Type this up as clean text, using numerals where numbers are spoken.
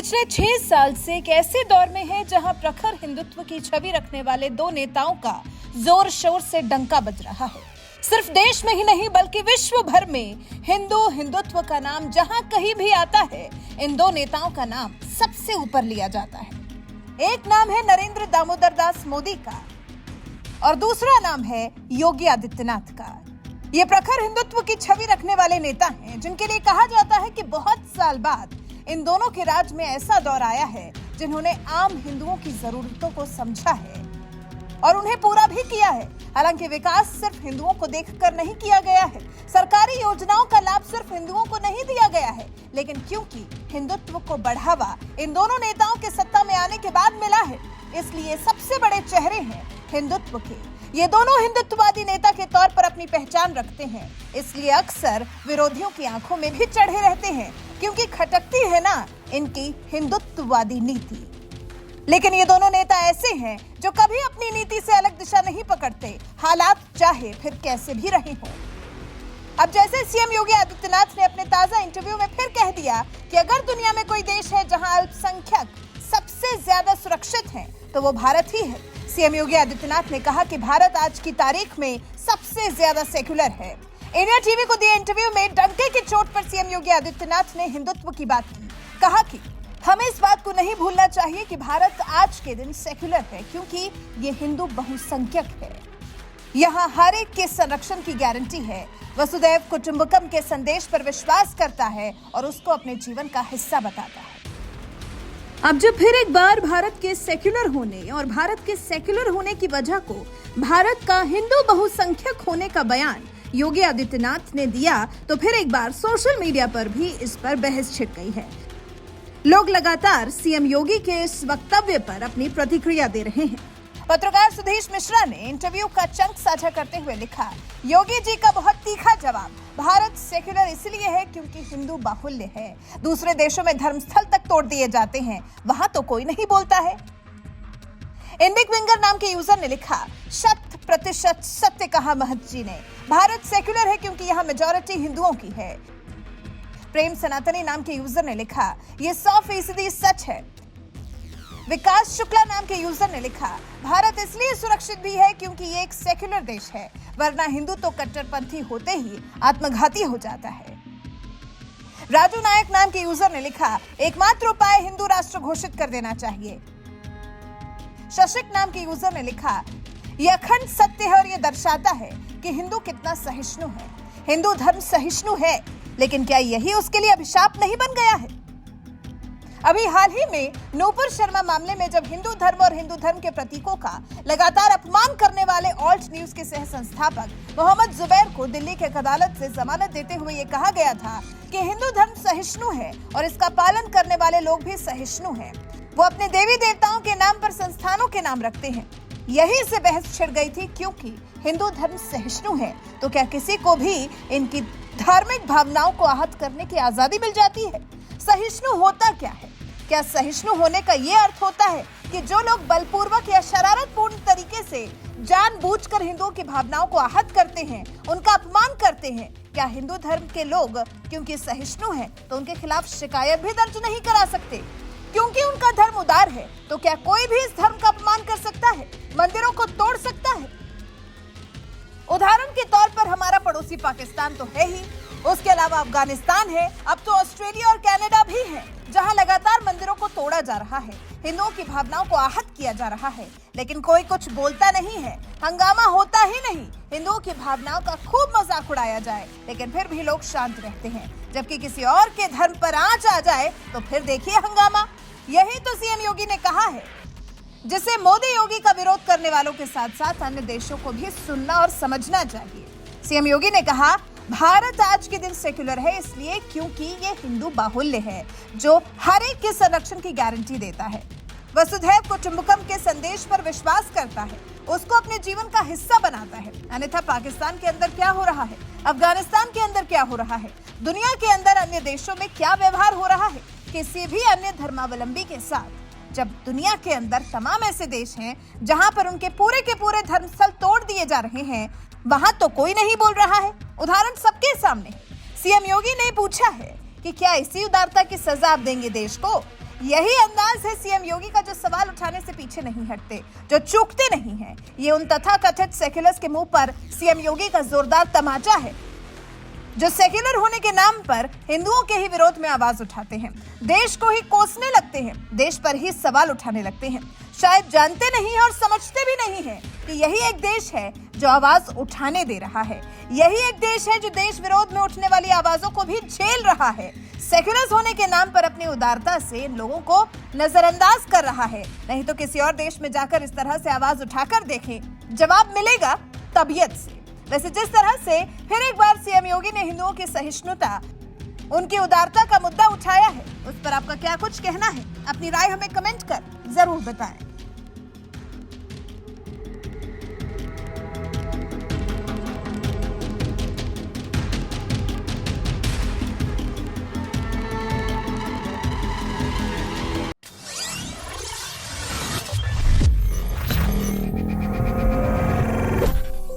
पिछले 6 साल से एक ऐसे दौर में है जहां प्रखर हिंदुत्व की छवि रखने वाले दो नेताओं का जोर शोर से डंका बज रहा है। सिर्फ देश में ही नहीं बल्कि विश्व भर में हिंदुत्व का नाम जहां कहीं भी आता है, इन दो नेताओं का नाम सबसे ऊपर लिया जाता है। एक नाम है नरेंद्र दामोदर दास मोदी का और दूसरा नाम है योगी आदित्यनाथ का। ये प्रखर हिंदुत्व की छवि रखने वाले नेता हैं जिनके लिए कहा जाता है कि बहुत साल बाद इन दोनों के राज में ऐसा दौर आया है जिन्होंने आम हिंदुओं की जरूरतों को समझा है और उन्हें पूरा भी किया है। हालांकि विकास सिर्फ हिंदुओं को देखकर नहीं किया गया है, सरकारी योजनाओं का लाभ सिर्फ हिंदुओं को नहीं दिया गया है, लेकिन क्योंकि हिंदुत्व को बढ़ावा इन दोनों नेताओं के सत्ता में आने के बाद मिला है, इसलिए सबसे बड़े चेहरे हैं हिंदुत्व के। ये दोनों हिंदुत्ववादी नेता के तौर पर अपनी पहचान रखते हैं, इसलिए अक्सर विरोधियों की आंखों में भी चढ़े रहते हैं क्योंकि खटकती है ना इनकी हिंदुत्ववादी नीति। लेकिन ये दोनों नेता ऐसे हैं जो कभी अपनी नीति से अलग दिशा नहीं पकड़ते, हालात चाहे फिर कैसे भी रहे हों। अब जैसे सीएम योगी आदित्यनाथ ने अपने ताजा इंटरव्यू में फिर कह दिया कि अगर दुनिया में कोई देश है जहां अल्पसंख्यक सबसे ज्यादा सुरक्षित हैं, तो वो भारत ही है। सीएम योगी आदित्यनाथ ने कहा कि भारत आज की तारीख में सबसे ज्यादा सेक्युलर है। इंडिया टीवी को दिए इंटरव्यू में डंके की चोट पर सीएम योगी आदित्यनाथ ने हिंदुत्व की बात की। कहा कि हमें इस बात को नहीं भूलना चाहिए कि भारत आज के दिन सेक्युलर है क्योंकि ये हिंदू बहुसंख्यक है। यहाँ हर एक के संरक्षण की गारंटी है, वसुदैव कुटुंबकम के संदेश पर विश्वास करता है और उसको अपने जीवन का हिस्सा बताता है। अब जब फिर एक बार भारत के सेक्युलर होने और भारत के सेक्युलर होने की वजह को भारत का हिंदू बहुसंख्यक होने का बयान योगी आदित्यनाथ ने दिया, तो फिर एक बार सोशल मीडिया पर भी इस पर बहस छिड़ गई है। लोग लगातार सीएम योगी के इस वक्तव्य पर अपनी प्रतिक्रिया दे रहे हैं। पत्रकार सुधीश मिश्रा ने इंटरव्यू का चंक साझा करते हुए लिखा, योगी जी का बहुत तीखा जवाब, भारत सेक्युलर इसलिए है क्योंकि हिंदू बाहुल्य है। दूसरे देशों में धर्मस्थल तक तोड़ दिए जाते हैं, वहां तो कोई नहीं बोलता है। इंडिक विंगर नाम के यूजर ने लिखा, 100% सत्य कहा महत जी ने, भारत सेक्युलर है क्योंकि यहाँ मेजॉरिटी हिंदुओं की है। प्रेम सनातनी नाम के यूजर ने लिखा, ये 100% सच है। विकास शुक्ला नाम के यूजर ने लिखा, भारत इसलिए सुरक्षित भी है क्योंकि ये एक सेक्युलर देश है, वरना हिंदू तो कट्टरपंथी होते ही आत्मघाती हो जाता है। राजू नायक नाम के यूजर ने लिखा, एकमात्र उपाय हिंदू राष्ट्र घोषित कर देना चाहिए। शशिक नाम के यूजर ने लिखा, यह अखंड सत्य है और यह दर्शाता है कि हिंदू कितना सहिष्णु है। हिंदू धर्म सहिष्णु है, लेकिन क्या यही उसके लिए अभिशाप नहीं बन गया है? अभी हाल ही में नूपुर शर्मा मामले में जब हिंदू धर्म और हिंदू धर्म के प्रतीकों का लगातार अपमान करने वाले ऑल्ट न्यूज के सह संस्थापक मोहम्मद जुबैर को दिल्ली की एक अदालत से जमानत देते हुए ये कहा गया था कि हिंदू धर्म सहिष्णु है और इसका पालन करने वाले लोग भी सहिष्णु हैं। वो अपने देवी देवताओं के नाम पर संस्थानों के नाम रखते हैं। यही से बहस छिड़ गई थी क्योंकि हिंदू धर्म सहिष्णु है तो क्या किसी को भी इनकी धार्मिक भावनाओं को आहत करने की आजादी मिल जाती है? सहिष्णु होता क्या है? क्या सहिष्णु होने का ये अर्थ होता है कि जो लोग बलपूर्वक या शरारतपूर्ण तरीके से जानबूझकर हिंदुओं की भावनाओं को आहत करते हैं, उनका अपमान करते हैं, क्या हिंदू धर्म के लोग क्योंकि सहिष्णु हैं तो उनके खिलाफ शिकायत भी दर्ज नहीं करा सकते? क्योंकि उनका धर्म उदार है तो क्या कोई भी इस धर्म का अपमान कर सकता है, मंदिरों को तोड़ सकता है? उदाहरण के तौर पर हमारा पड़ोसी पाकिस्तान तो है ही, उसके अलावा अफगानिस्तान है, अब तो ऑस्ट्रेलिया और कनाडा भी है, जहां लगातार मंदिरों को तोड़ा जा रहा है, हिंदुओं की भावनाओं को आहत किया जा रहा है, लेकिन कोई कुछ बोलता नहीं है, हंगामा होता ही नहीं। हिंदुओं की भावनाओं का खूब मजाक उड़ाया जाए, लेकिन फिर भी लोग शांत रहते हैं, जबकि किसी और के धर्म पर आंच आ जाए तो फिर देखिए हंगामा। यही तो सीएम योगी ने कहा है, जिसे मोदी योगी का विरोध करने वालों के साथ साथ अन्य देशों को भी सुनना और समझना चाहिए। सीएम योगी ने कहा, भारत आज के दिन सेक्युलर है इसलिए क्योंकि ये हिंदू बाहुल्य है जो हर एक के संरक्षण की गारंटी देता है, वसुधैव कुटुंबकम के संदेश पर विश्वास करता है, उसको अपने जीवन का हिस्सा बनाता है। अन्यथा पाकिस्तान के अंदर क्या हो रहा है, अफगानिस्तान के अंदर क्या हो रहा है, दुनिया के अंदर अन्य देशों में क्या व्यवहार हो रहा है किसी भी अन्य धर्मावलंबी के साथ, जब दुनिया के अंदर तमाम ऐसे देश हैं जहां पर उनके पूरे के पूरे धर्मस्थल तोड़ दिए जा रहे हैं, वहां तो कोई नहीं बोल रहा है। उदाहरण सबके सामने। सीएम योगी ने पूछा है कि क्या इसी उदारता की सजा आप देंगे देश को? यही अंदाज है सीएम योगी का, जो सवाल उठाने से पीछे नहीं हटते, जो चूकते नहीं हैं। ये उन तथाकथित सेक्युलर्स के मुंह पर सीएम योगी का जोरदार तमाचा है, जो सेक्युलर होने के नाम पर हिंदुओं के ही विरोध में आवाज उठाते हैं, देश को ही कोसने लगते हैं, देश पर ही सवाल उठाने लगते हैं। शायद जानते नहीं हैं और समझते भी नहीं हैं कि यही एक देश है जो आवाज उठाने दे रहा है, यही एक देश है जो देश विरोध में उठने वाली आवाजों को भी झेल रहा है, सेक्युलर्स होने के नाम पर अपनी उदारता से इन लोगों को नजरअंदाज कर रहा है। नहीं तो किसी और देश में जाकर इस तरह से आवाज उठाकर देखें, जवाब मिलेगा तबीयत से। वैसे जिस तरह से फिर एक बार सीएम योगी ने हिंदुओं की सहिष्णुता, उनकी उदारता का मुद्दा उठाया है, उस पर आपका क्या कुछ कहना है? अपनी राय हमें कमेंट कर जरूर बताएं।